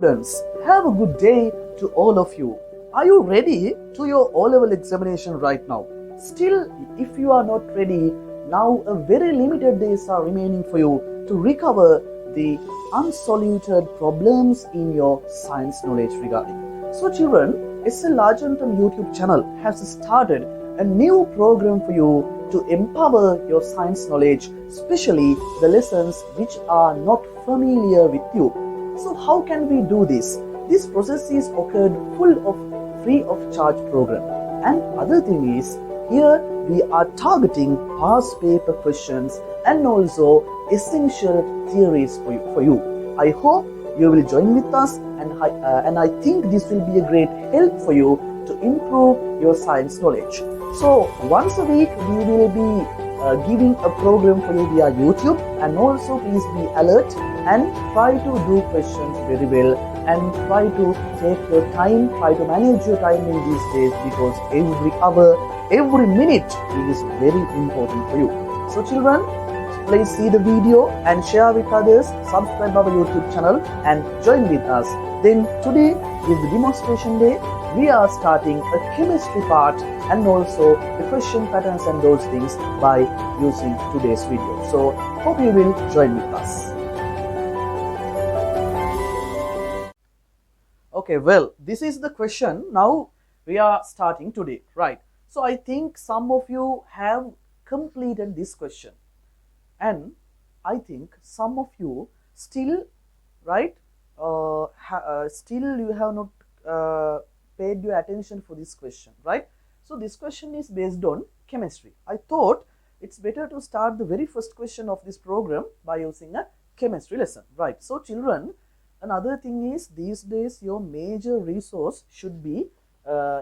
Students, have a good day to all of you. Are you ready to your O-level examination right now? Still, if you are not ready, now a very limited days are remaining for you to recover the unsolved problems in your science knowledge regarding. So children, SL Argentum YouTube channel has started a new program for you to empower your science knowledge, especially the lessons which are not familiar with you. So how can we do this? This process is occurred full of free of charge program. And other thing is, here we are targeting past paper questions and also essential theories for you. I hope you will join with us, and I think this will be a great help for you to improve your science knowledge. So once a week we will be giving a program for you via YouTube, and also please be alert and try to do questions very well and try to take your time, try to manage your time in these days, because every hour, every minute is very important for you. So children, please see the video and share with others, subscribe our YouTube channel and join with us. Then today is the demonstration day. We are starting a chemistry part and also the question patterns and those things by using today's video. So hope you will join with us. Okay, well, this is the question now we are starting today, right? So I think some of you have completed this question, and I think some of you still, right, still you have not paid your attention for this question, right? So this question is based on chemistry. I thought it's better to start the very first question of this program by using a chemistry lesson, right? So children, another thing is, these days your major resource should be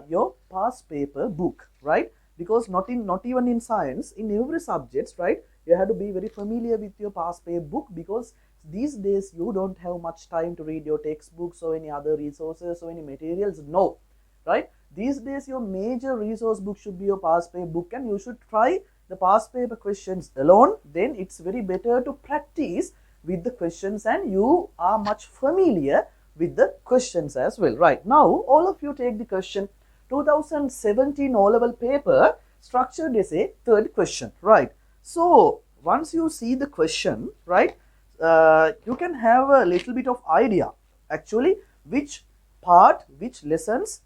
your past paper book, right? Because not even in science, in every subject, right, you have to be very familiar with your past paper book, because these days you don't have much time to read your textbooks or any other resources or any materials. No, right? These days your major resource book should be your past paper book, and you should try the past paper questions alone. Then it's very better to practice with the questions and you are much familiar with the questions as well. Right, now all of you take the question 2017 O-level paper structured essay, third question, right? So once you see the question, right, you can have a little bit of idea actually which part, which lessons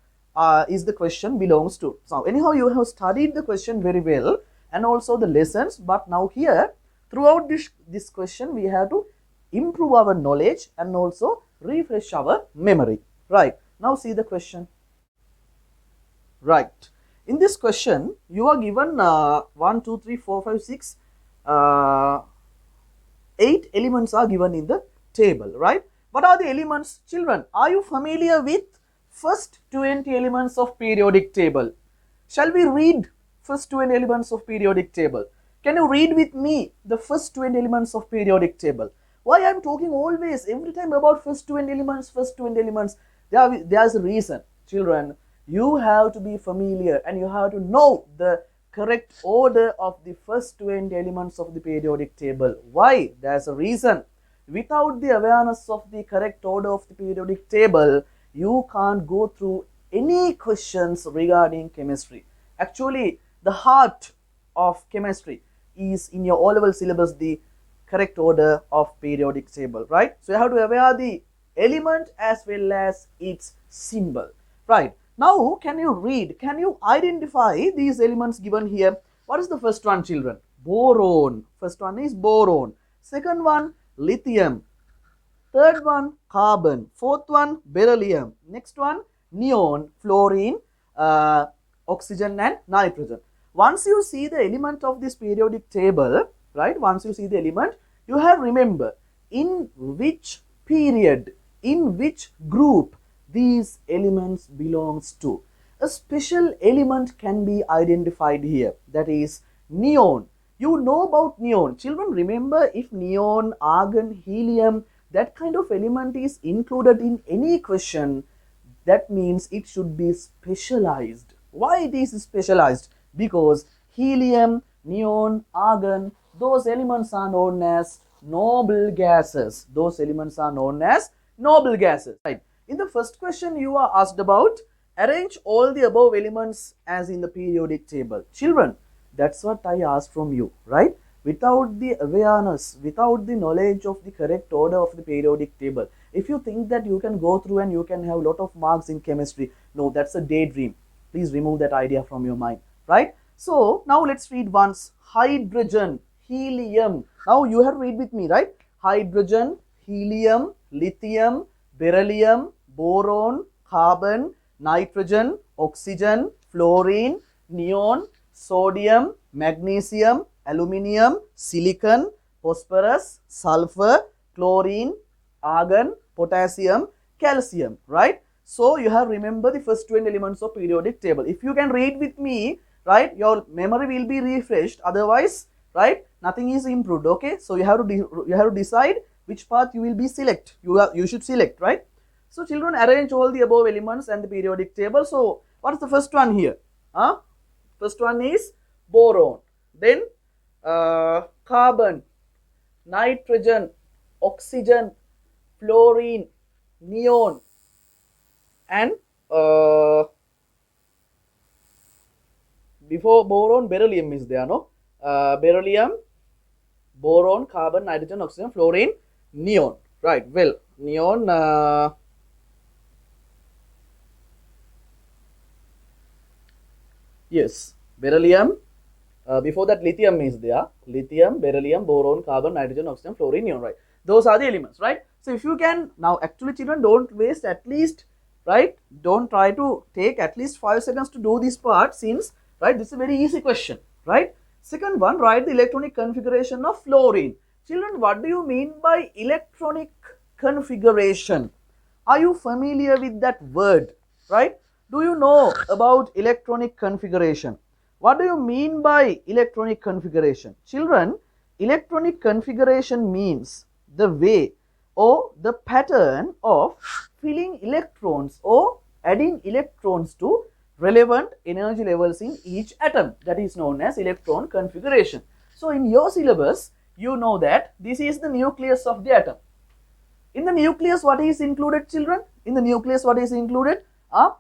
is the question belongs to. So anyhow, you have studied the question very well and also the lessons, but now here throughout this question we have to improve our knowledge and also refresh our memory. Right, now see the question. Right, in this question you are given 1, 2, 3, 4, 5, 6, 8 elements are given in the table, right? What are the elements, children? Are you familiar with first 20 elements of periodic table? Shall we read first 20 elements of periodic table? Can you read with me the first 20 elements of periodic table? Why I am talking always, every time about first 20 elements, there's a reason. Children, you have to be familiar and you have to know the correct order of the first 20 elements of the periodic table. Why? There's a reason. Without the awareness of the correct order of the periodic table, you can't go through any questions regarding chemistry. Actually, the heart of chemistry is in your O-level syllabus, the correct order of periodic table, right? So you have to aware the element as well as its symbol, right? Now can you read, can you identify these elements given here? What is the first one, children? Boron. First one is boron. Second one, lithium. Third one, carbon. Fourth one, beryllium. Next one, neon, fluorine, oxygen and nitrogen. Once you see the element of this periodic table, right, once you see the element, you have remember in which period, in which group these elements belongs to. A special element can be identified here, that is neon. You know about neon. Children, remember, if neon, argon, helium, that kind of element is included in any question, that means it should be specialized. Why it is specialized? Because helium, neon, argon, those elements are known as noble gases. Those elements are known as noble gases, right? In the first question you are asked about arrange all the above elements as in the periodic table. Children, that's what I asked from you, right? Without the awareness, without the knowledge of the correct order of the periodic table, if you think that you can go through and you can have a lot of marks in chemistry, no, that's a daydream. Please remove that idea from your mind, right? So now let's read once. Hydrogen, helium. Now you have to read with me, right? Hydrogen, helium, lithium, beryllium, boron, carbon, nitrogen, oxygen, fluorine, neon, sodium, magnesium, aluminium, silicon, phosphorus, sulfur, chlorine, argon, potassium, calcium, right? So you have remember the first 20 elements of periodic table. If you can read with me, right, your memory will be refreshed. Otherwise, right, nothing is improved. Okay, so you have to decide which path you will be select. You should select, right? So children, arrange all the above elements and the periodic table. So what is the first one here? First one is boron. Then carbon, nitrogen, oxygen, fluorine, neon, and before boron, beryllium is there, no? Beryllium, boron, carbon, nitrogen, oxygen, fluorine, neon, right? Well, neon, yes, beryllium. Before that, lithium is there. Lithium, beryllium, boron, carbon, nitrogen, oxygen, fluorine, neon, right? Those are the elements, right? So if you can, now actually children, don't waste at least, right? Don't try to take at least 5 seconds to do this part, since, right, this is a very easy question, right? Second one, write the electronic configuration of fluorine. Children, what do you mean by electronic configuration? Are you familiar with that word, right? Do you know about electronic configuration? What do you mean by electronic configuration? Children, electronic configuration means the way or the pattern of filling electrons or adding electrons to relevant energy levels in each atom. That is known as electron configuration. So in your syllabus, you know that this is the nucleus of the atom. In the nucleus, what is included, children? In the nucleus, what is included?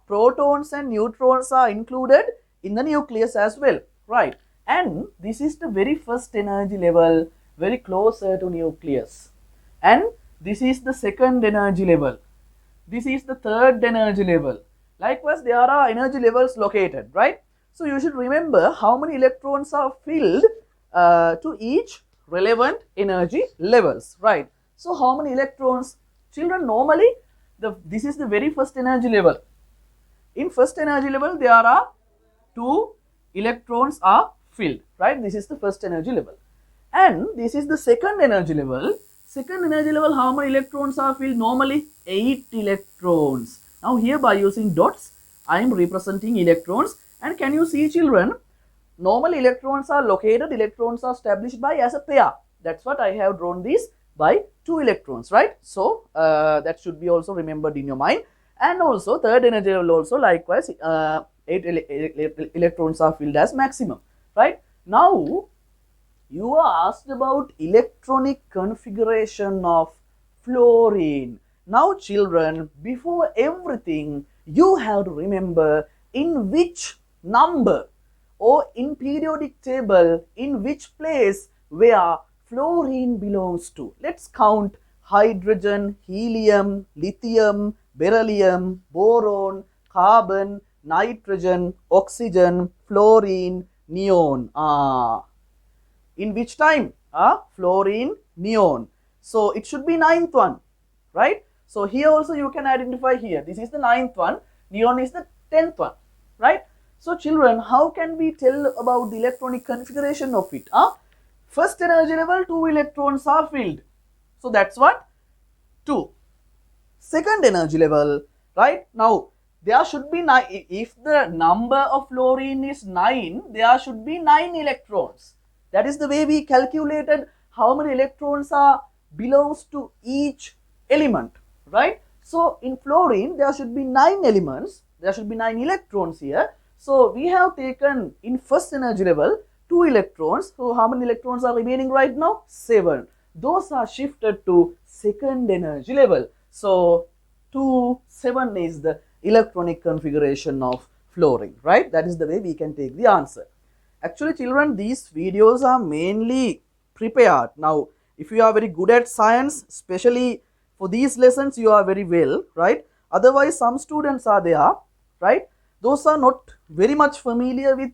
Protons and neutrons are included in the nucleus as well, right? And this is the very first energy level, very closer to nucleus. And this is the second energy level. This is the third energy level. Likewise, there are energy levels located, right? So you should remember how many electrons are filled to each relevant energy levels, right? So how many electrons? Children, normally, this is the very first energy level. In first energy level, there are 2 electrons are filled, right? This is the first energy level. And this is the second energy level. Second energy level, how many electrons are filled? Normally 8 electrons. Now here by using dots, I am representing electrons. And can you see, children, normal electrons are located, electrons are established by as a pair. That's what I have drawn this by 2 electrons, right? So that should be also remembered in your mind. And also third energy level also likewise 8 electrons are filled as maximum, right? Now you are asked about electronic configuration of fluorine. Now children, before everything, you have to remember in which number or in periodic table, in which place where fluorine belongs to. Let's count hydrogen, helium, lithium, beryllium, boron, carbon, nitrogen, oxygen, fluorine, neon. In which time? Fluorine, neon. So it should be 9th one, right? So here also you can identify here. This is the 9th one. Neon is the 10th one, right? So children, how can we tell about the electronic configuration of it? First energy level, 2 electrons are filled. So that's what? 2. Second energy level, right? Now there should be 9. If the number of fluorine is 9, there should be 9 electrons. That is the way we calculated how many electrons belongs to each element, right? So in fluorine, there should be 9 elements. There should be 9 electrons here. So we have taken in first energy level 2 electrons. So how many electrons are remaining right now? 7. Those are shifted to second energy level. So 2, 7 is the electronic configuration of fluorine, right? That is the way we can take the answer. Actually, children, these videos are mainly prepared. Now, if you are very good at science, especially for these lessons, you are very well, right? Otherwise, some students are there, right? Those are not very much familiar with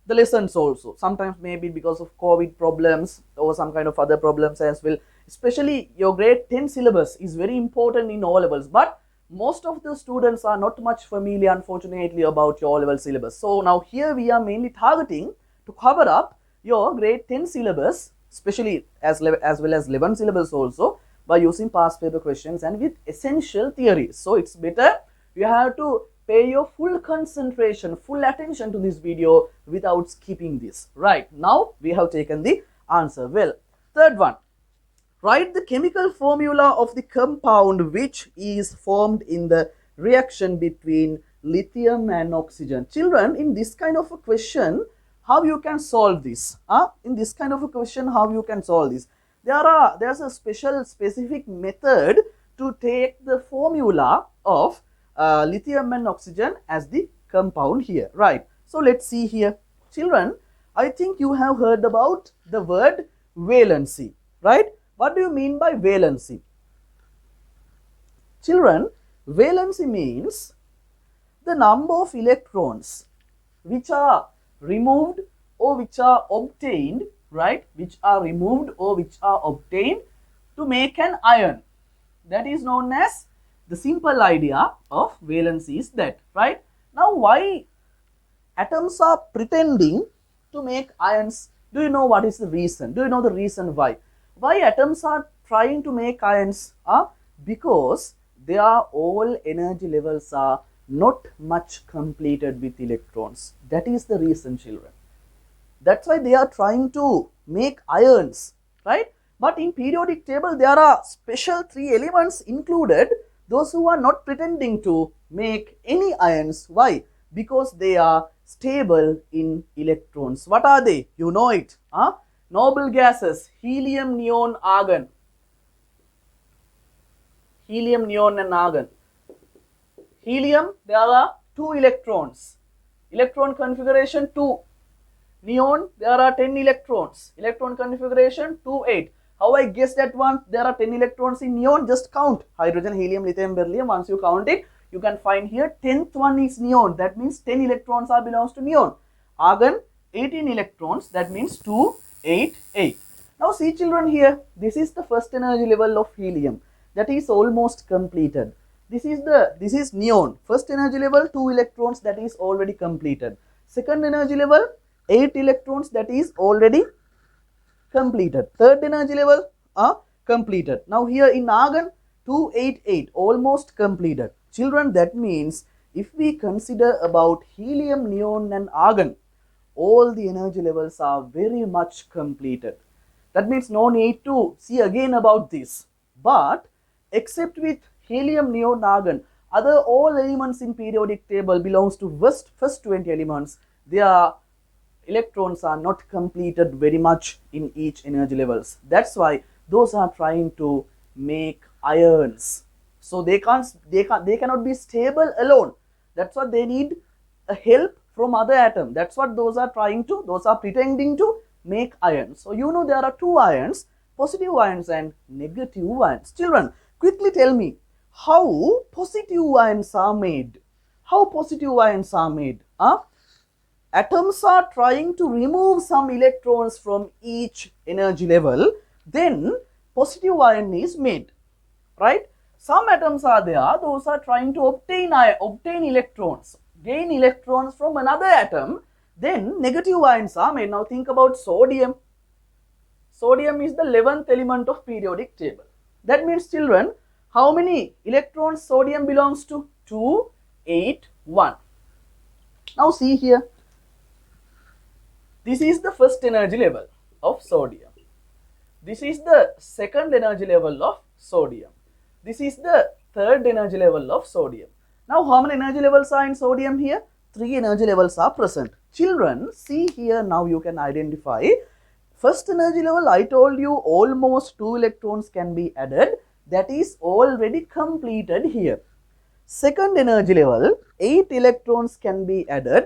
the lessons also. Sometimes maybe because of COVID problems or some kind of other problems as well. Especially your grade 10 syllabus is very important in O levels, but most of the students are not much familiar, unfortunately, about your O level syllabus. So now here we are mainly targeting to cover up your grade 10 syllabus, especially as well as 11 syllabus also, by using past paper questions and with essential theories. So it's better you have to pay your full concentration, full attention to this video without skipping this. Right, now we have taken the answer. Well, third one, write the chemical formula of the compound which is formed in the reaction between lithium and oxygen. Children, in this kind of a question, how you can solve this? In this kind of a question, how you can solve this? There's a specific method to take the formula of lithium and oxygen as the compound here, right? So let's see here. Children, I think you have heard about the word valency, right? What do you mean by valency? Children, valency means the number of electrons which are removed or which are obtained, right? Which are removed or which are obtained to make an ion. That is known as the simple idea of valency is that, right? Now, why atoms are pretending to make ions? Do you know what is the reason? Do you know the reason why? Why atoms are trying to make ions? Because their all energy levels are not much completed with electrons. That is the reason, children. That's why they are trying to make ions, right? But in periodic table, there are special 3 elements included. Those who are not pretending to make any ions. Why? Because they are stable in electrons. What are they? You know it. Noble gases, helium, neon, argon. Helium, neon and argon. Helium, there are 2 electrons. Electron configuration 2. Neon, there are 10 electrons. Electron configuration 2, 8. How I guessed that one? There are 10 electrons in neon. Just count. Hydrogen, helium, lithium, beryllium. Once you count it, you can find here 10th one is neon. That means 10 electrons are belongs to neon. Argon, 18 electrons. That means 2, 8, 8. Now see, children, here. This is the first energy level of helium. That is almost completed. This is neon. First energy level, 2 electrons. That is already completed. Second energy level, 8 electrons. That is already completed. Third energy level completed. Now here in argon, 288 almost completed. Children, that means if we consider about helium, neon and argon, all the energy levels are very much completed. That means no need to see again about this. But except with helium, neon, argon, other all elements in periodic table belongs to first 20 elements. Their electrons are not completed very much in each energy levels. That's why those are trying to make ions. So they cannot be stable alone. That's what they need a help from other atom. That's what those are pretending to make ions. So you know there are 2 ions, positive ions and negative ions. Children, quickly tell me how positive ions are made. How positive ions are made? Atoms are trying to remove some electrons from each energy level, then positive ion is made, right? Some atoms are there, those are trying to obtain electrons, gain electrons from another atom, then negative ions are made. Now think about sodium. Sodium is the 11th element of periodic table. That means, children, how many electrons sodium belongs to? 2, 8, 1. Now see here. This is the first energy level of sodium. This is the second energy level of sodium. This is the third energy level of sodium. Now, how many energy levels are in sodium here? 3 energy levels are present. Children, see here, now you can identify. First energy level, I told you almost 2 electrons can be added. that is already completed here. Second energy level, 8 electrons can be added,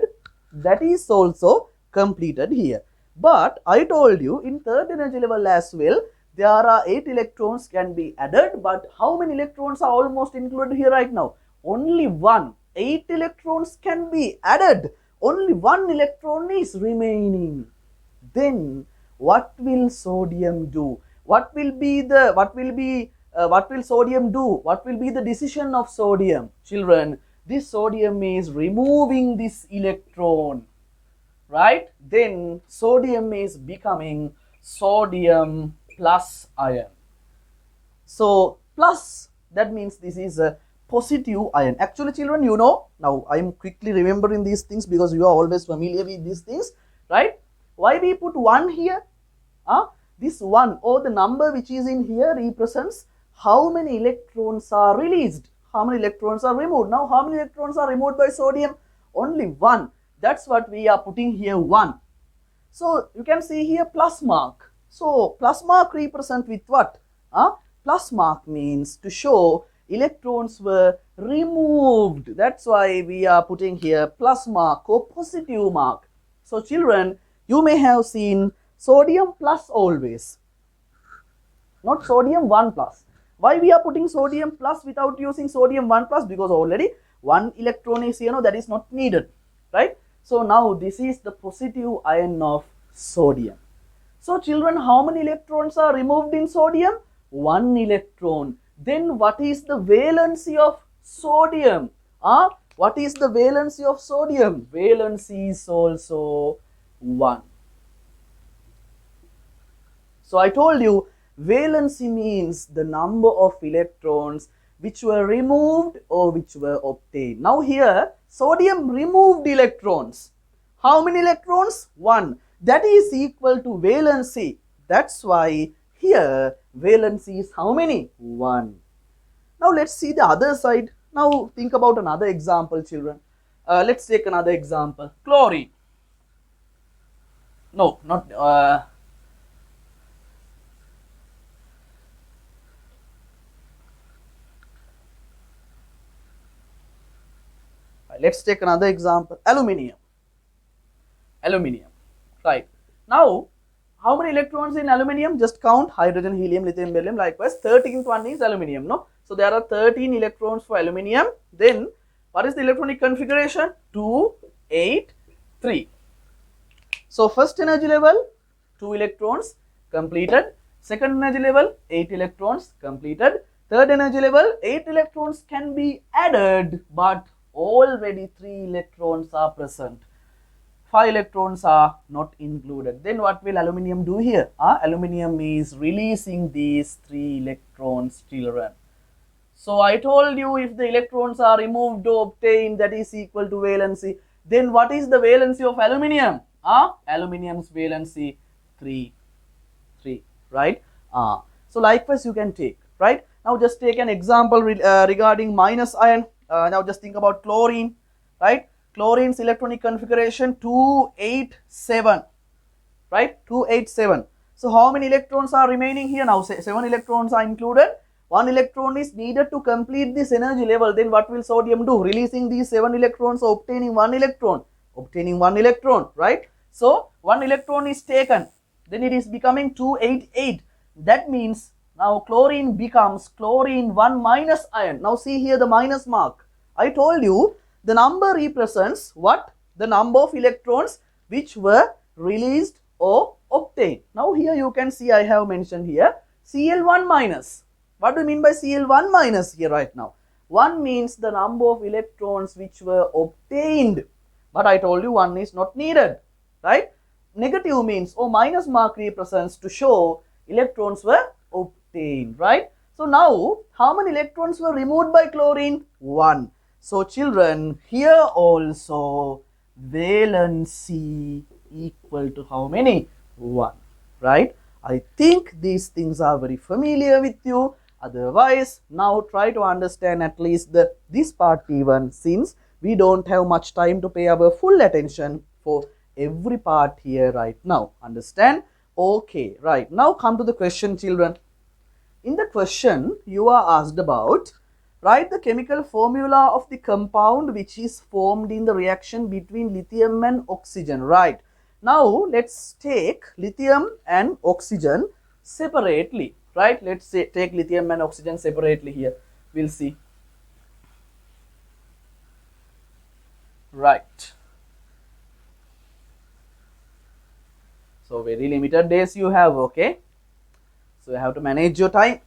that is also completed here. But I told you in third energy level as well, there are 8 electrons can be added, but how many electrons are almost included here right now? Only one. 8 electrons can be added, only 1 electron is remaining. Then what will sodium do? What will sodium do? What will be the decision of sodium? Children, this sodium is removing this electron, right? Then sodium is becoming sodium plus ion. So plus, that means this is a positive ion. Actually children, you know, now I am quickly remembering these things because you are always familiar with these things, right? Why we put 1 here? This 1 or the number which is in here represents how many electrons are released, how many electrons are removed. Now how many electrons are removed by sodium? Only 1. That's what we are putting here, 1. So you can see here plus mark. So plus mark represent with what? Plus mark means to show electrons were removed. That's why we are putting here plus mark or positive mark. So children, you may have seen sodium plus always, not sodium 1 plus. Why we are putting sodium plus without using sodium 1 plus? Because already 1 electron is here, that is not needed, right? So now this is the positive ion of sodium. So children, how many electrons are removed in sodium? 1 electron. Then what is the valency of sodium? What is the valency of sodium? Valency is also 1. So I told you, valency means the number of electrons which were removed or which were obtained. Now here, sodium removed electrons. How many electrons? 1. That is equal to valency. That's why here, valency is how many? 1. Now let's see the other side. Now think about another example, children. Let's take another example. Chlorine. No, not... let's take another example. Aluminium. Aluminium. Right. Now, how many electrons in aluminium? Just count. Hydrogen, helium, lithium, beryllium. Likewise, 13th one is aluminium. No. So there are 13 electrons for aluminium. Then, what is the electronic configuration? 2, 8, 3. So first energy level, 2 electrons completed. Second energy level, 8 electrons completed. Third energy level, 8 electrons can be added, but already 3 electrons are present. 5 electrons are not included. Then what will aluminium do here? Aluminium is releasing these 3 electrons, children. So I told you, if the electrons are removed or obtained, that is equal to valency. Then what is the valency of aluminium? Aluminium's valency 3, right? So likewise you can take, right? Now just take an example regarding minus ion. Now just think about chlorine, right? Chlorine's electronic configuration 287, right? 287. So how many electrons are remaining here? Now 7 electrons are included. 1 electron is needed to complete this energy level. Then what will sodium do? Releasing these 7 electrons or obtaining 1 electron? Obtaining 1 electron, right? So 1 electron is taken. Then it is becoming 288. That means now chlorine becomes chlorine 1 minus ion. Now see here the minus mark. I told you the number represents what? The number of electrons which were released or obtained. Now here you can see I have mentioned here Cl1 minus. What do you mean by Cl1 minus here right now? 1 means the number of electrons which were obtained. But I told you 1 is not needed, right? Negative means or minus mark represents to show electrons were obtained, right? So now how many electrons were removed by chlorine? 1. So children, here also valency equal to how many? 1, right? I think these things are very familiar with you. Otherwise, now try to understand at least this part even, since we don't have much time to pay our full attention for every part here right now. Understand? Okay, right. Now come to the question, children. In the question, you are asked about, write the chemical formula of the compound which is formed in the reaction between lithium and oxygen, right? Now, let's take lithium and oxygen separately, right? Let's say take lithium and oxygen separately here. We'll see. Right. So, very limited days you have, okay? So, you have to manage your time,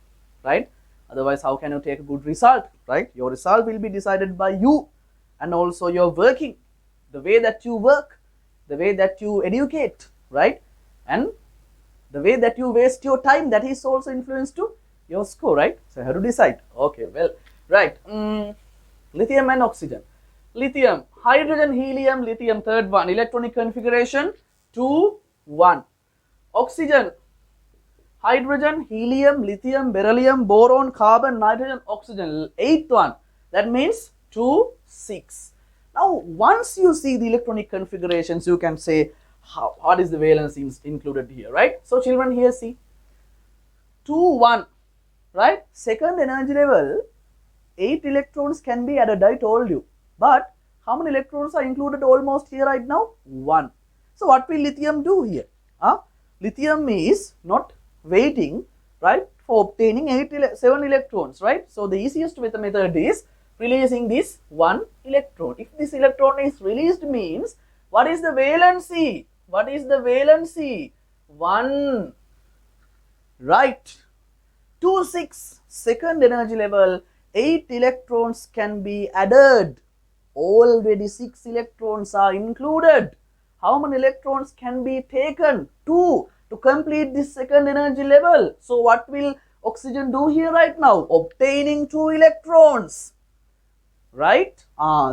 right? Otherwise, how can you take a good result, right? Your result will be decided by you and also your working, the way that you work, the way that you educate, right? And the way that you waste your time, that is also influenced to your score, right? So, you have to decide. Okay, well, right. Lithium and oxygen. Lithium, hydrogen, helium, lithium, third one. Electronic configuration, 2, 1. Oxygen, hydrogen, helium, lithium, beryllium, boron, carbon, nitrogen, oxygen, 8th one. That means 2, 6. Now, once you see the electronic configurations, you can say what is the valence included here, right? So, children, here see 2, 1, right? Second energy level, 8 electrons can be added, I told you. But how many electrons are included almost here right now? 1. So, what will lithium do here? Lithium is not waiting, right, for obtaining 7 electrons, right? So, the easiest method is releasing this 1 electron. If this electron is released means, what is the valency? What is the valency? 1, right? 2, 6, second energy level, 8 electrons can be added. Already 6 electrons are included. How many electrons can be taken? 2 to complete this second energy level. So, what will oxygen do here right now? Obtaining 2 electrons, right?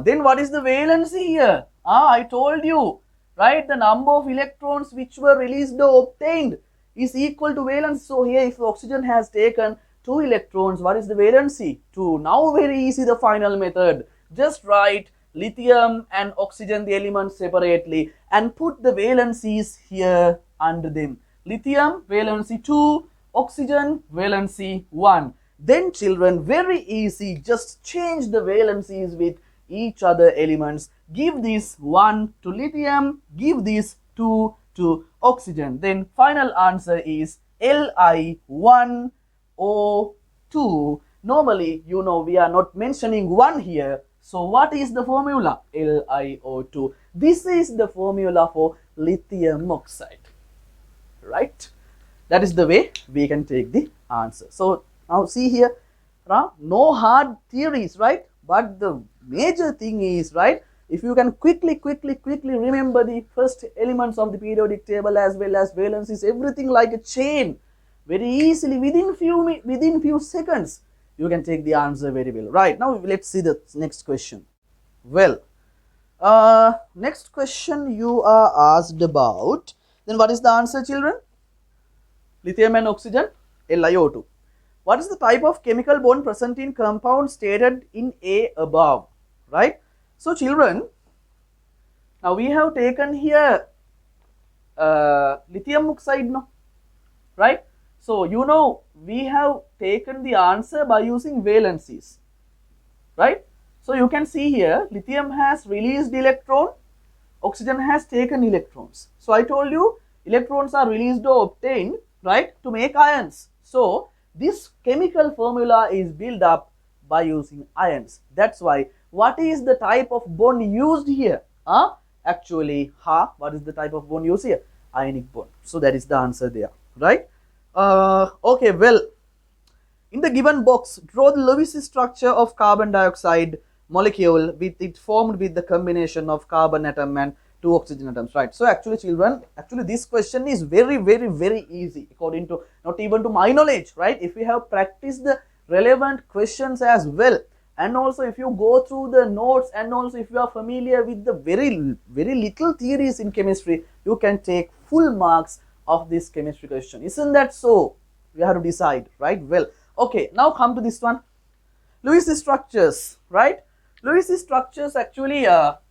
Then what is the valency here? I told you, right? The number of electrons which were released or obtained is equal to valence. So, here if oxygen has taken 2 electrons, what is the valency? 2. Now, very easy, the final method. Just write lithium and oxygen, the elements separately, and put the valencies here under them. Lithium, valency 2, oxygen, valency 1. Then, children, very easy, just change the valencies with each other elements. Give this 1 to lithium, give this 2 to oxygen. Then, final answer is Li1O2. Normally, you know, we are not mentioning 1 here. So, what is the formula? LiO2. This is the formula for lithium oxide, right? That is the way we can take the answer. So, now see here, no hard theories, right? But the major thing is, right, if you can quickly remember the first elements of the periodic table as well as valencies, everything like a chain, very easily within few seconds, you can take the answer very well, right? Now, let's see the next question. Well, next question you are asked about, then what is the answer, children? Lithium and oxygen, LiO2. What is the type of chemical bond present in compound stated in A above, right? So, children, now we have taken here lithium oxide, no, right? So, you know, we have taken the answer by using valencies, right? So, you can see here, lithium has released electron, oxygen has taken electrons. So, I told you, electrons are released or obtained, right, to make ions. So, this chemical formula is built up by using ions. That's why, what is the type of bond used here? Actually, what is the type of bond used here? Ionic bond. So, that is the answer there, right? Okay, well, in the given box, draw the Lewis structure of carbon dioxide molecule with it formed with the combination of carbon atom and 2 oxygen atoms, right? So, actually, children, this question is very easy according to, not even to my knowledge, right? If you have practiced the relevant questions as well, and also if you go through the notes, and also if you are familiar with the very little theories in chemistry, you can take full marks of this chemistry question. Isn't that so? We have to decide, right? Well, okay, now come to this one. Lewis structures, right? Lewis structures, actually,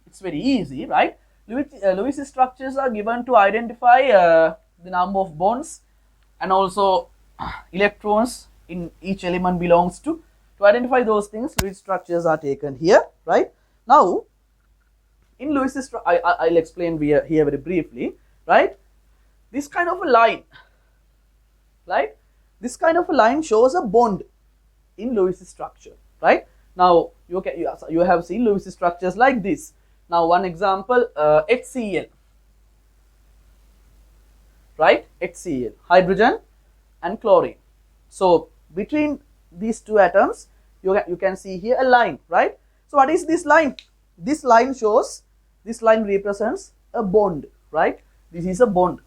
it's very easy, right? Lewis structures are given to identify the number of bonds and also electrons in each element belongs to identify those things, Lewis structures are taken here, right? Now, in Lewis's, I'll explain here very briefly, right? This kind of a line, right? This kind of a line shows a bond in Lewis's structure, right? Now, you have seen Lewis's structures like this. Now, one example, HCl, right? HCl, hydrogen and chlorine. So, between these two atoms, you can see here a line, right? So, what is this line? This line represents a bond, right? This is a bond,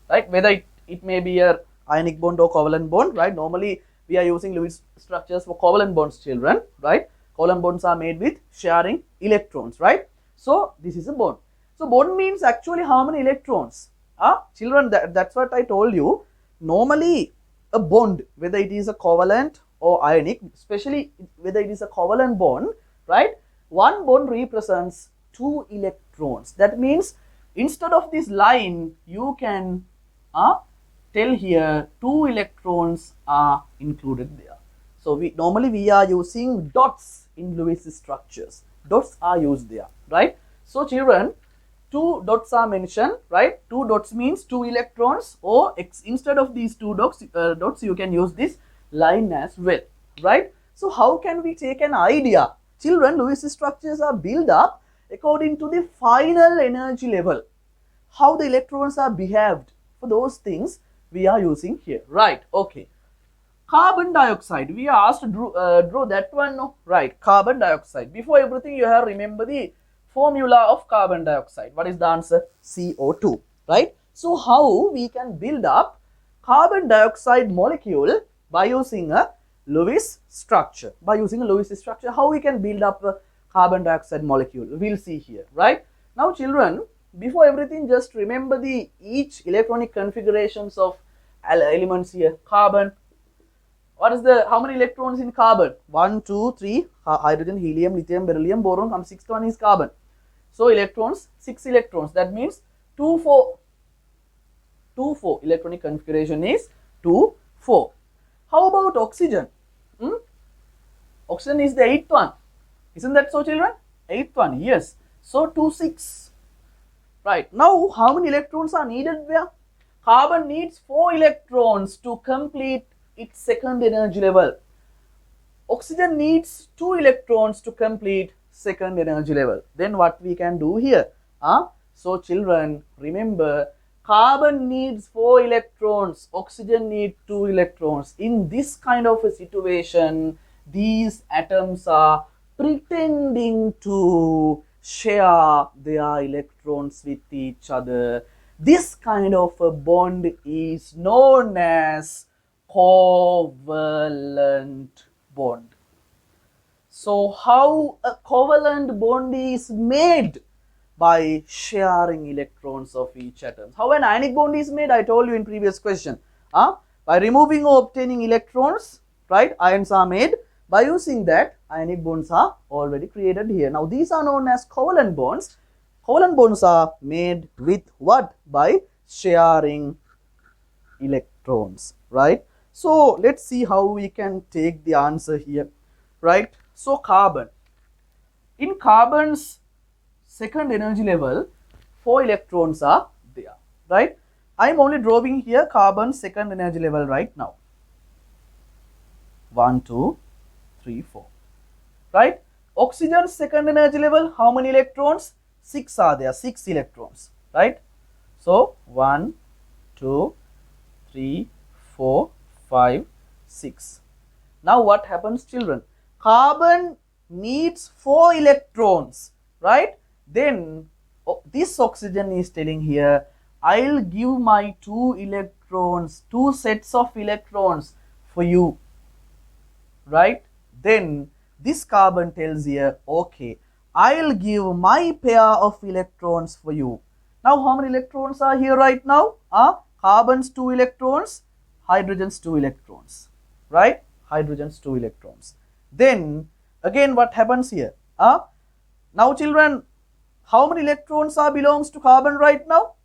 right? Whether it may be a ionic bond or covalent bond, right? Normally, we are using Lewis structures for covalent bonds, children, right? Covalent bonds are made with sharing electrons, right? So, this is a bond. So, bond means actually how many electrons? Children, that's what I told you. Normally, a bond, whether it is a covalent or ionic, especially whether it is a covalent bond, right? One bond represents 2 electrons. That means, instead of this line, you can tell here 2 electrons are included there. So, normally we are using dots in Lewis structures. Dots are used there, right? So, children, 2 dots are mentioned, right? 2 dots means 2 electrons, or instead of these 2 dots, you can use this line as well, right? So, how can we take an idea? Children, Lewis structures are built up according to the final energy level. How the electrons are behaved, for those things we are using here, right? Okay. Carbon dioxide, we are asked to draw that one, no? Right, carbon dioxide. Before everything, you have remember the formula of carbon dioxide. What is the answer? CO2, right? So, how we can build up carbon dioxide molecule by using a Lewis structure? By using a Lewis structure, how we can build up a carbon dioxide molecule? We'll see here, right? Now, children, before everything, just remember the each electronic configurations of elements here. Carbon. What is how many electrons in carbon? 1, 2, 3, hydrogen, helium, lithium, beryllium, boron, and 6th one is carbon. So, electrons, 6 electrons. That means 2, 4. 2, 4. Electronic configuration is 2, 4. How about oxygen? Oxygen is the 8th one. Isn't that so, children? 8th one, yes. So, 2, 6. Right. Now, how many electrons are needed there? Carbon needs 4 electrons to complete its second energy level. Oxygen needs 2 electrons to complete second energy level. Then what we can do here? So, children, remember, carbon needs 4 electrons, oxygen needs 2 electrons. In this kind of a situation, these atoms are pretending to share their electrons with each other. This kind of a bond is known as covalent bond. So, how a covalent bond is made? By sharing electrons of each atom. How an ionic bond is made? I told you in previous question. By removing or obtaining electrons, right? Ions are made. By using that, ionic bonds are already created here. Now, these are known as covalent bonds. Covalent bonds are made with what? By sharing electrons, right? So, let's see how we can take the answer here, right? So, carbon. In carbon's second energy level, 4 electrons are there, right? I am only drawing here carbon's second energy level right now. 1, 2, 3, 4, right? Oxygen's second energy level, how many electrons? 6 are there, 6 electrons, right? So, 1, 2, 3, 4, 5, 6. Now, what happens, children? Carbon needs 4 electrons, right? Then, this oxygen is telling here, I'll give my 2 electrons, 2 sets of electrons for you, right? Then, this carbon tells here, okay, I'll give my pair of electrons for you. Now, how many electrons are here right now? Carbon's 2 electrons, hydrogen's 2 electrons, right? Hydrogen's 2 electrons. Then, again, what happens here? Now, children, how many electrons belongs to carbon right now?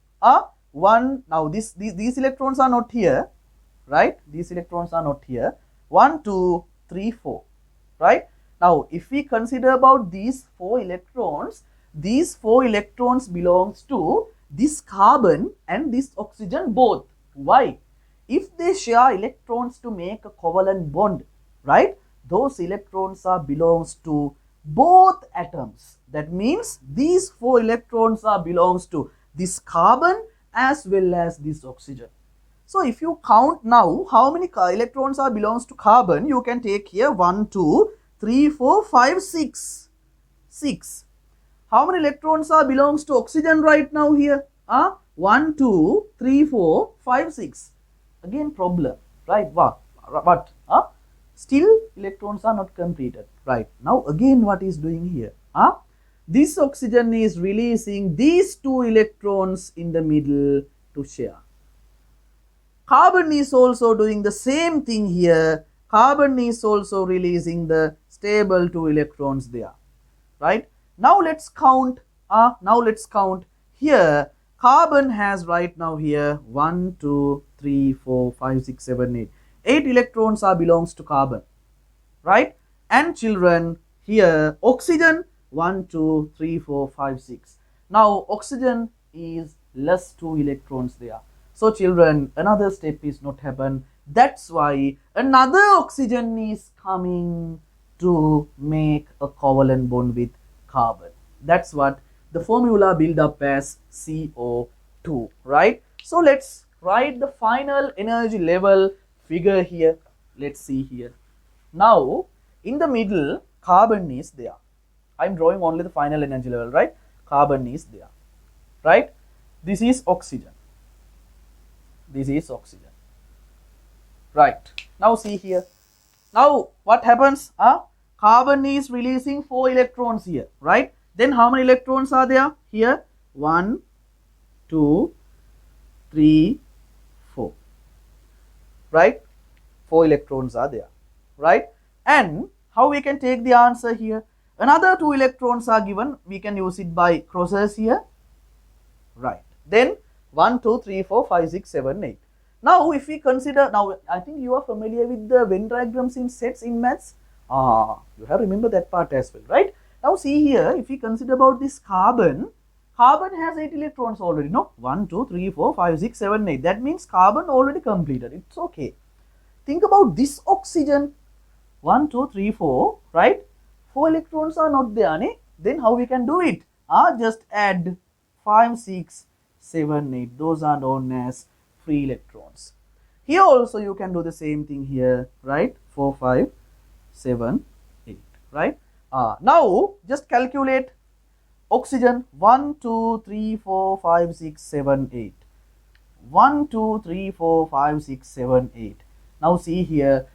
1. Now, these electrons are not here. right? These electrons are not here. 1, 2, 3, 4, right? Now, if we consider about these 4 electrons belongs to this carbon and this oxygen both. Why? If they share electrons to make a covalent bond, right? Those electrons are belongs to both atoms. That means these 4 electrons are belongs to this carbon as well as this oxygen. So if you count now how many electrons are belongs to carbon, you can take here 1, 2, 3, 4, 5, 6. 6. How many electrons are belongs to oxygen right now here? 1, 2, 3, 4, 5, 6. Again problem, right? What? Still electrons are not completed, right? Now again what is doing here? This oxygen is releasing these 2 electrons in the middle to share. Carbon is also doing the same thing here. Carbon is also releasing the stable 2 electrons there, right? Now let's count. Here. Carbon has right now here 1, 2, 3, 4, 5, 6, 7, 8. 8 electrons are belongs to carbon, right? And children, here oxygen 1, 2, 3, 4, 5, 6. Now oxygen is less 2 electrons there. So children, another step is not happen. That's why another oxygen is coming to make a covalent bond with carbon. That's what the formula build up as CO2, right? So let's write the final energy level figure here. Let's see here. Now in the middle carbon is there. I'm drawing only the final energy level, right? Carbon is there, right? This is oxygen. This is oxygen, right? Now see here. Now what happens? Carbon is releasing 4 electrons here, right? Then how many electrons are there here? 1, 2, 3, 4, right? 4 electrons are there, right? And how we can take the answer here? Another 2 electrons are given. We can use it by crosses here, right? Then 1, 2, 3, 4, 5, 6, 7, 8. Now if we consider, now I think you are familiar with the Venn diagrams in sets in maths. You have remember that part as well, right? Now see here, if we consider about this carbon has 8 electrons already, no? 1, 2, 3, 4, 5, 6, 7, 8. That means carbon already completed. It's okay. Think about this oxygen. 1, 2, 3, 4, right? 4 electrons are not there, ne? Then how we can do it? Just add 5, 6, 7, 8. Those are known as free electrons. Here also you can do the same thing here, right? 4, 5, 7, 8, right? Now just calculate oxygen. 1, 2, 3, 4, 5, 6, 7, 8. 1, 2, 3, 4, 5, 6, 7, 8. Now see here,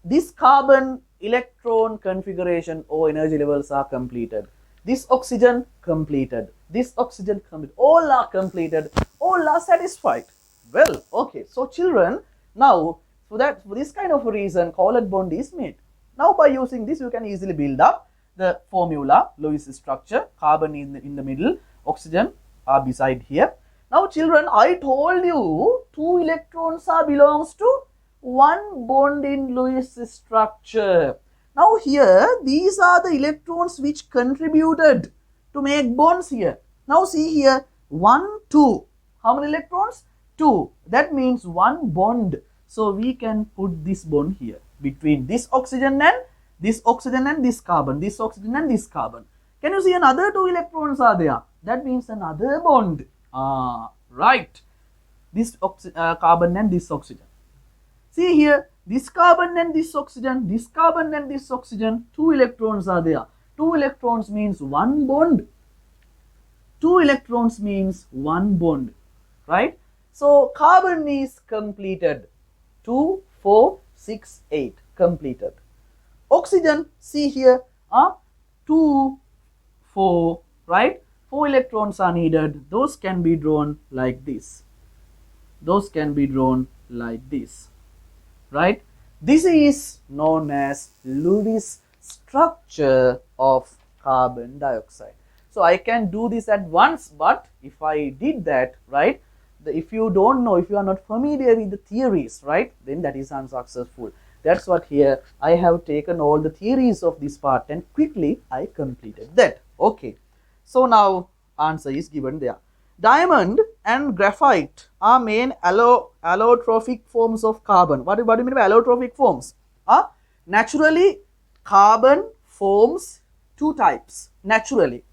this carbon electron configuration or energy levels are completed. This oxygen completed. This oxygen completed. All are completed. All are satisfied. Well, okay. So children, now for this kind of a reason, covalent bond is made. Now by using this, you can easily build up the formula, Lewis structure. Carbon in the middle, oxygen are beside here. Now children, I told you 2 electrons are belongs to 1 bond in Lewis structure. Now here, these are the electrons which contributed to make bonds here. Now see here, 1, 2. How many electrons? 2. That means 1 bond. So we can put this bond here between this oxygen and this oxygen and this carbon. This oxygen and this carbon. Can you see another 2 electrons are there? That means another bond. Right. This carbon and this oxygen. See here, this carbon and this oxygen, this carbon and this oxygen, 2 electrons are there. 2 electrons means 1 bond. 2 electrons means 1 bond, right? So carbon is completed. 2, 4, 6, 8 completed. Oxygen, see here, 2, 4, right? 4 electrons are needed. Those can be drawn like this. Those can be drawn like this, right? This is known as Lewis structure of carbon dioxide. So I can do this at once, but if I did that, right, if you don't know, if you are not familiar with the theories, right, then that is unsuccessful. That's what here I have taken all the theories of this part and quickly I completed that. Okay, so now answer is given there. Diamond and graphite are main allotrophic forms of carbon. What do you mean by allotrophic forms? Naturally, carbon forms two types, naturally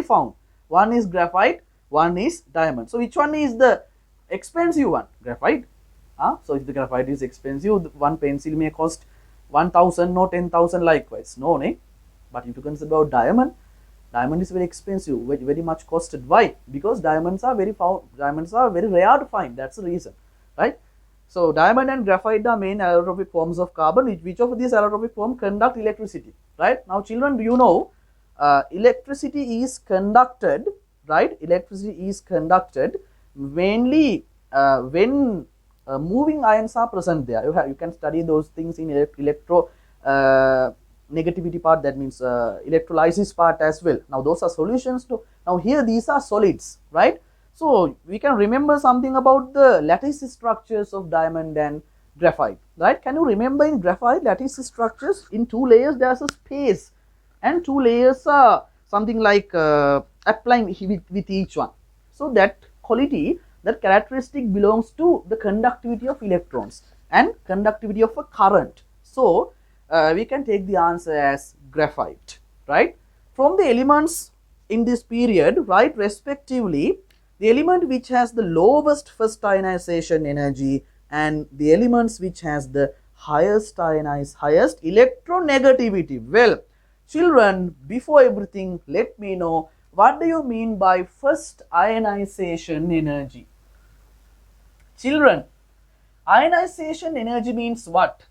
found. One is graphite, one is diamond. So which one is the expensive one? Graphite. So if the graphite is expensive, one pencil may cost 1,000 or 10,000 likewise. No, ne? But if you consider about diamond, diamond is very expensive, very much costed. Why? Because diamonds are very rare to find. That's the reason, right? So diamond and graphite are main allotropic forms of carbon. Which of these allotropic forms conduct electricity, right? Now children, do you know electricity is conducted, right? Electricity is conducted mainly when moving ions are present there. You can study those things in electro negativity part, that means electrolysis part as well. Now those are solutions to, now here these are solids, right? So we can remember something about the lattice structures of diamond and graphite, right? Can you remember in graphite lattice structures, in 2 layers there's a space and 2 layers are something like applying with each one. So that quality, that characteristic belongs to the conductivity of electrons and conductivity of a current. So we can take the answer as graphite, right? From the elements in this period, right, respectively, the element which has the lowest first ionization energy and the elements which has the highest electronegativity. Well, children, before everything, let me know, what do you mean by first ionization energy? Children, ionization energy means what?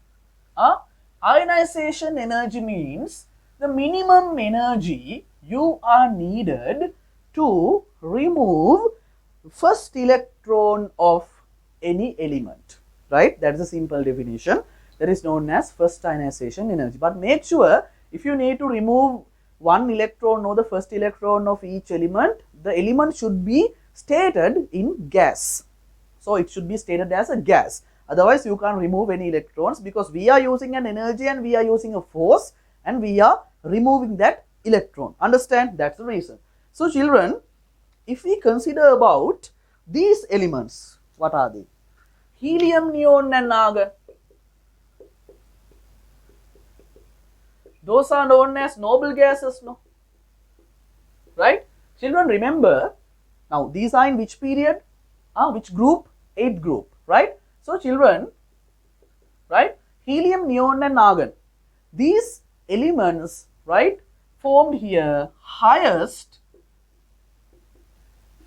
Ionization energy means the minimum energy you are needed to remove first electron of any element, right? That is a simple definition. That is known as first ionization energy. But make sure, if you need to remove one electron or the first electron of each element, the element should be stated in gas. So it should be stated as a gas. Otherwise, you can't remove any electrons, because we are using an energy and we are using a force and we are removing that electron. Understand? That's the reason. So children, if we consider about these elements, what are they? Helium, neon and argon. Those are known as noble gases, no? Right? Children, remember, now these are in which period? Which group? 8th group, right? So children, right, helium, neon and argon, these elements, right, formed here highest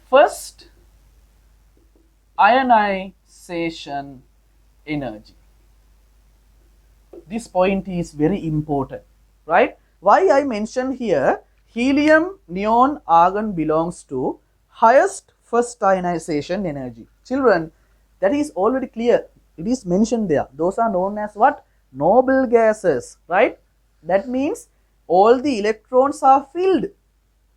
first ionization energy. This point is very important, right? Why I mentioned here helium, neon, argon belongs to highest first ionization energy. Children, that is already clear. It is mentioned there. Those are known as what? Noble gases, right? That means all the electrons are filled,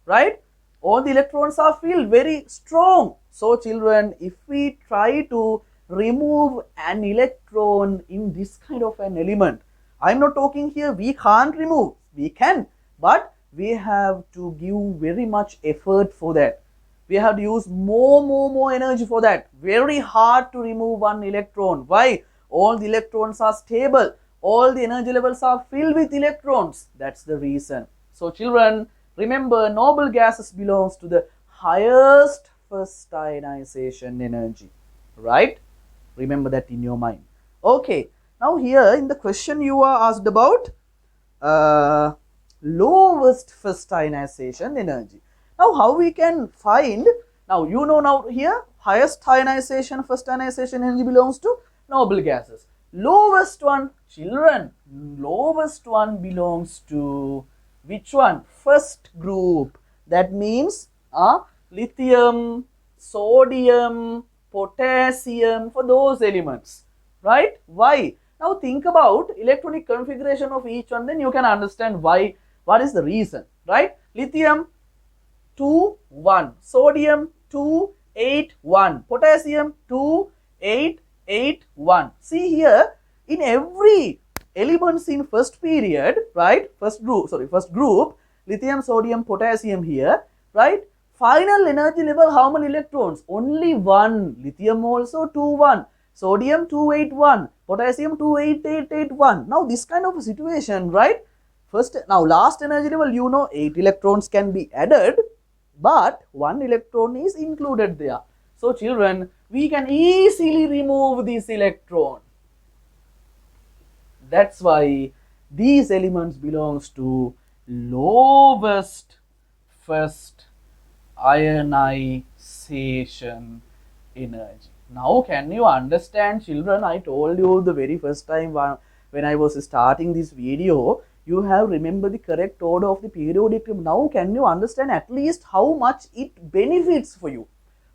right? All the electrons are filled, very strong. So children, if we try to remove an electron in this kind of an element, I'm not talking here we can't remove, we can, but we have to give very much effort for that. We have to use more energy for that. Very hard to remove one electron. Why? All the electrons are stable. All the energy levels are filled with electrons. That's the reason. So children, remember, noble gases belongs to the highest first ionization energy. Right? Remember that in your mind. Okay. Now here in the question you are asked about lowest first ionization energy. Now how we can find, now you know, now here highest ionization, first ionization energy belongs to noble gases. Lowest one, children, lowest one belongs to which one? First group. That means lithium, sodium, potassium, for those elements, right? Why? Now think about electronic configuration of each one, then you can understand why, what is the reason, right? Lithium 2, 1, sodium 2, 1. Potassium 2, 8, 8, 1. See here, in every elements in first period, right? First group, lithium, sodium, potassium here, right? Final energy level, how many electrons? Only 1. Lithium also 2, 1. Sodium 2, 8, 1. Potassium 2, 8, 8, 8, 1. Now this kind of a situation, right? Now last energy level, you know 8 electrons can be added, but 1 electron is included there. So children, we can easily remove this electron. That's why these elements belongs to lowest first ionization energy. Now can you understand, children? I told you the very first time when I was starting this video, you have remembered the correct order of the periodic table. Now can you understand at least how much it benefits for you?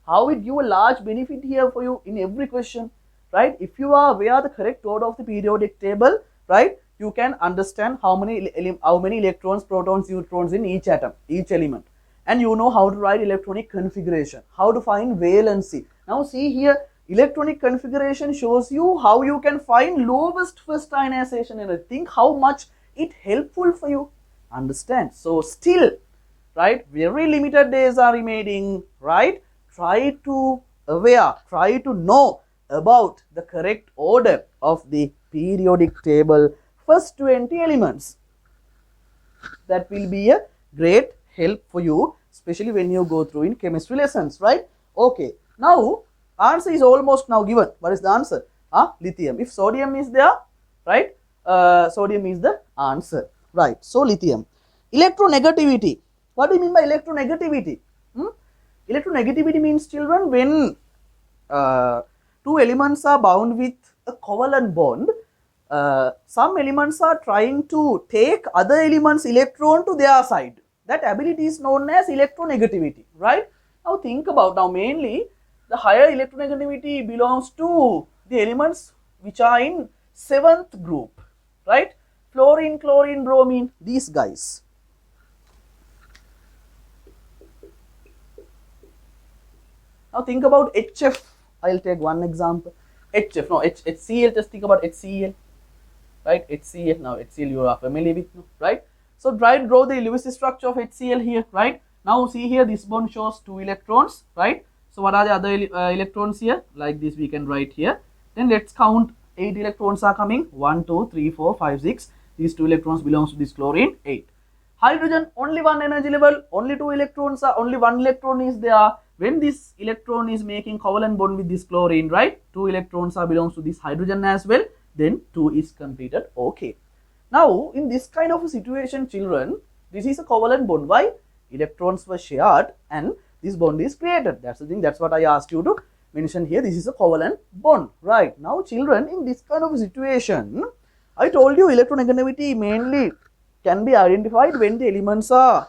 How it give a large benefit here for you in every question, right? If you are aware of the correct order of the periodic table, right, you can understand how many electrons, protons, neutrons in each atom, each element. And you know how to write electronic configuration, how to find valency. Now see here, electronic configuration shows you how you can find lowest first ionization energy. Think how much it helpful for you. Understand? So still, right, very limited days are remaining, right? Try to know about the correct order of the periodic table first 20 elements. That will be a great help for you, especially when you go through in chemistry lessons, right? Okay, now answer is almost now given. What is the answer? Lithium. If sodium is there, right, sodium is the answer, right? So lithium. Electronegativity. What do you mean by electronegativity? Electronegativity means, children, when two elements are bound with a covalent bond, some elements are trying to take other elements' electron to their side. That ability is known as electronegativity, right? Now think about, now mainly the higher electronegativity belongs to the elements which are in 7th group, right? Fluorine, chlorine, bromine, these guys. Now think about HF. I'll take one example. HF, no, HCl, just think about HCl, right? HCl, now HCl you are familiar with, right? So draw the Lewis structure of HCl here, right? Now see here, this bond shows 2 electrons, right? So what are the other electrons here? Like this we can write here. Then let's count 8 electrons are coming. 1, 2, 3, 4, 5, 6. These 2 electrons belongs to this chlorine, 8. Hydrogen, only 1 energy level, only 2 electrons are, only 1 electron is there. When this electron is making covalent bond with this chlorine, right, 2 electrons are belongs to this hydrogen as well, then 2 is completed. Okay. Now in this kind of a situation, children, this is a covalent bond. Why? Electrons were shared and this bond is created. That's the thing. That's what I asked you to mention here. This is a covalent bond, right? Now children, in this kind of a situation, I told you electronegativity mainly can be identified when the elements are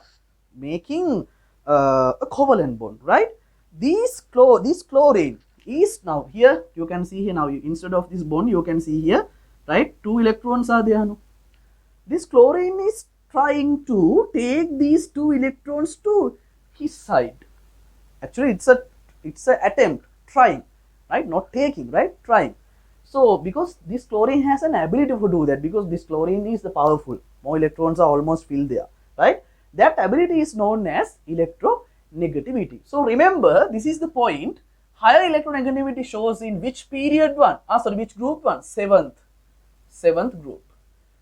making a covalent bond, right? This chlorine is, now here you can see here, now instead of this bond you can see here, right, 2 electrons are there. No? This chlorine is trying to take these 2 electrons to his side. Actually it's a attempt, trying, right, not taking, right, trying. So because this chlorine has an ability to do that, because this chlorine is the powerful, more electrons are almost filled there, right? That ability is known as electronegativity. So remember, this is the point. Higher electronegativity shows in which period one? Which group one? 7th group.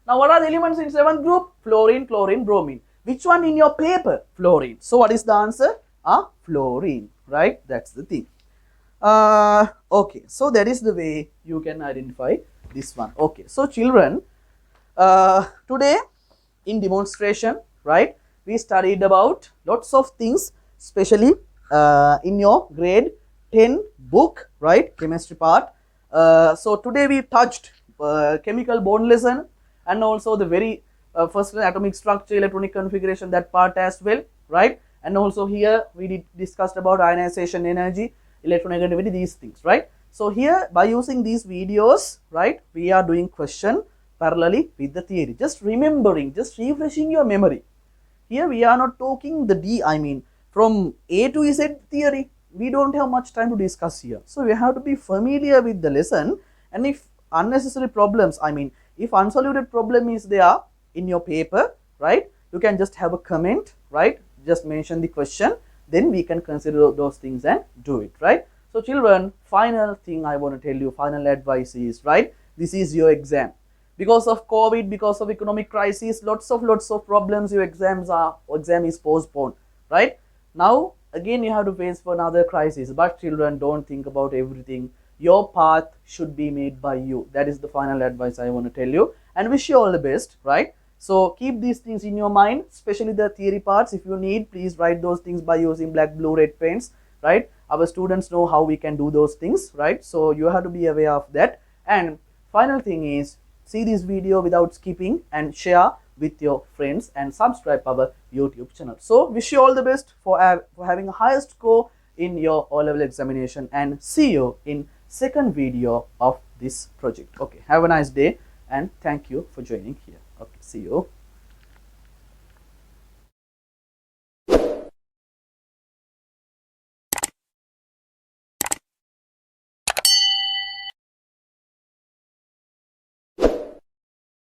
Now what are the elements in 7th group? Fluorine, chlorine, bromine. Which one in your paper? Fluorine. So what is the answer? Fluorine, right? That's the thing. Okay, so that is the way you can identify this one. Okay, so children, today in demonstration, right, we studied about lots of things, especially in your grade 10 book, right, chemistry part. So today we touched chemical bond lesson and also the very first atomic structure, electronic configuration, that part as well, right? And also here we discussed about ionization energy, electronegativity, these things, right? So here by using these videos, right, we are doing question parallelly with the theory, just remembering, just refreshing your memory. Here we are not talking the from A to Z theory, we don't have much time to discuss here. So we have to be familiar with the lesson, and if unnecessary problems, I mean if unsolved problem is there in your paper, right, you can just have a comment, right, just mention the question, then we can consider those things and do it, right. So children, final thing I want to tell you, final advice is, right, this is your exam. Because of COVID, because of economic crisis, lots of problems, your exam is postponed, right. Now again you have to face for another crisis, but children, don't think about everything. Your path should be made by you. That is the final advice I want to tell you, and wish you all the best, right. So keep these things in your mind, especially the theory parts. If you need, please write those things by using black, blue, red pens, right. Our students know how we can do those things, right. So you have to be aware of that. And final thing is, see this video without skipping and share with your friends and subscribe our YouTube channel. So wish you all the best for having a highest score in your O-level examination, and see you in second video of this project. Okay, have a nice day and thank you for joining here. Okay, see you.